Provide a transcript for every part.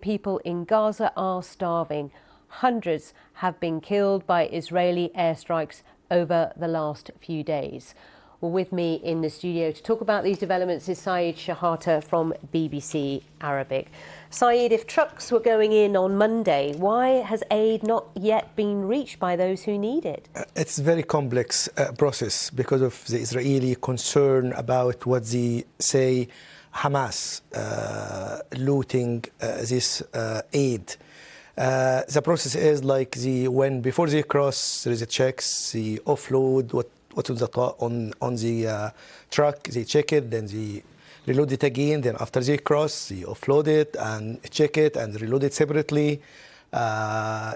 People in Gaza are starving. Hundreds have been killed by Israeli airstrikes over the last few days. Well, with me in the studio to talk about these developments is Shehata from BBC Arabic. Saeed, if trucks were going in on Monday, why has aid not yet been reached by those who need it? It's a very complex process because of the Israeli concern about what they say Hamas looting this aid. The process is like when before they cross, there is a checks, they offload what on the truck, they check it, then they reload it again. Then after they cross, they offload it and check it and reload it separately.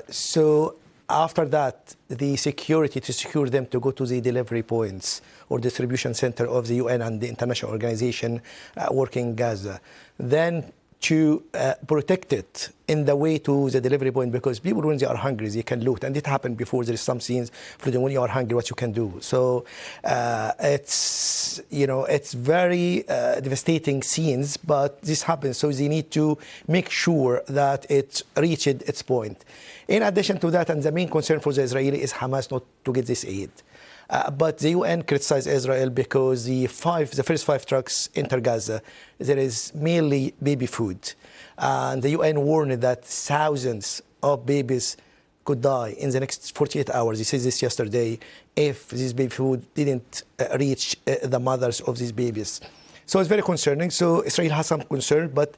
So after that, the security to secure them to go to the delivery points or distribution center of the UN and the international organization working in Gaza. Then to protect it in the way to the delivery point, because people, when they are hungry, they can loot. And it happened before. There is some scenes for when you are hungry, what you can do. So it's very devastating scenes, but this happens. So they need to make sure that it reached its point. In addition to that, and the main concern for the Israeli is Hamas not to get this aid. But the UN criticized Israel because the first five trucks enter Gaza. There is mainly baby food. And the UN warned that thousands of babies could die in the next 48 hours. He said this yesterday, if this baby food didn't reach the mothers of these babies. So it's very concerning. So Israel has some concern, but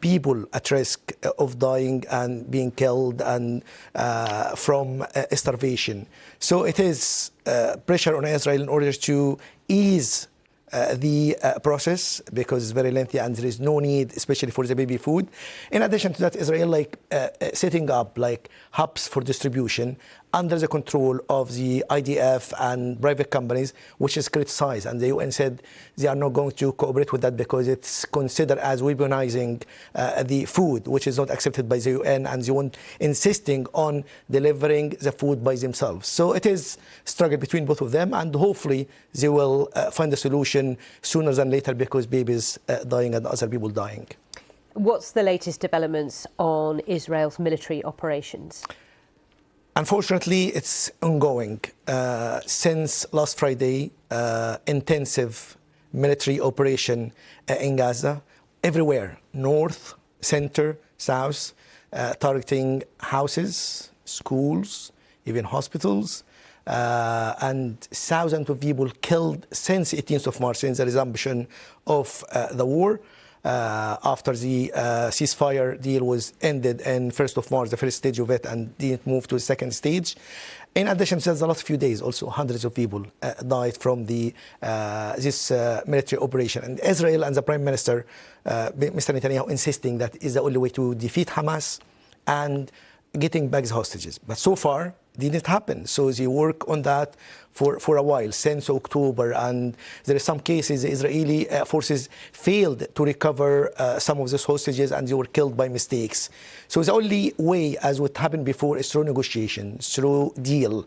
people at risk of dying and being killed and from starvation. So it is pressure on Israel in order to ease the process, because it's very lengthy and there is no need, especially for the baby food. In addition to that, Israel setting up hubs for distribution under the control of the IDF and private companies, which is criticized. And the UN said they are not going to cooperate with that because it's considered as weaponizing the food, which is not accepted by the UN, and they want insisting on delivering the food by themselves. So it is a struggle between both of them, and hopefully they will find a solution sooner than later, because babies dying and other people dying. What's the latest developments on Israel's military operations? Unfortunately, it's ongoing. Since last Friday, intensive military operation in Gaza, everywhere, north, center, south, targeting houses, schools, even hospitals, and thousands of people killed since 18th of March, since the resumption of the war. After the ceasefire deal was ended in 1st of March, the first stage of it, and didn't move to the second stage. In addition to that, the last few days, also hundreds of people died from this military operation. And Israel and the Prime Minister, Mr. Netanyahu, insisting that is the only way to defeat Hamas and getting back the hostages. But so far, didn't happen. So they work on that for a while, since October, and there are some cases the Israeli forces failed to recover some of those hostages, and they were killed by mistakes. So the only way, as what happened before, is through negotiation, through deal.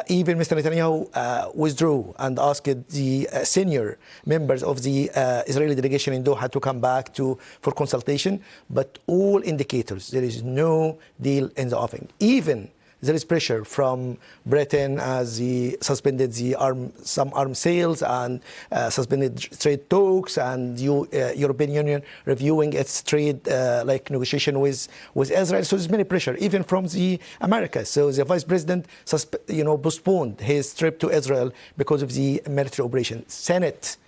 Even Mr. Netanyahu withdrew and asked the senior members of the Israeli delegation in Doha to come back for consultation, but all indicators, there is no deal in the offing. Even there is pressure from Britain as he suspended some arms sales and suspended trade talks, and European Union reviewing its trade negotiation with Israel. So there's many pressure, even from the Americas. So the vice president postponed his trip to Israel because of the military operation. Senate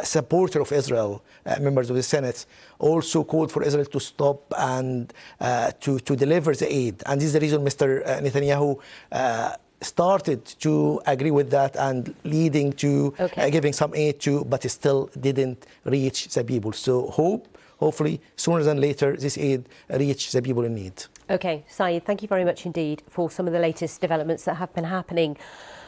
supporter of Israel, members of the Senate, also called for Israel to stop and to deliver the aid. And this is the reason Mr. Netanyahu started to agree with that and leading to giving some aid to, but it still didn't reach the people. So hopefully, sooner than later, this aid reach the people in need. Okay, Saeed, thank you very much indeed for some of the latest developments that have been happening.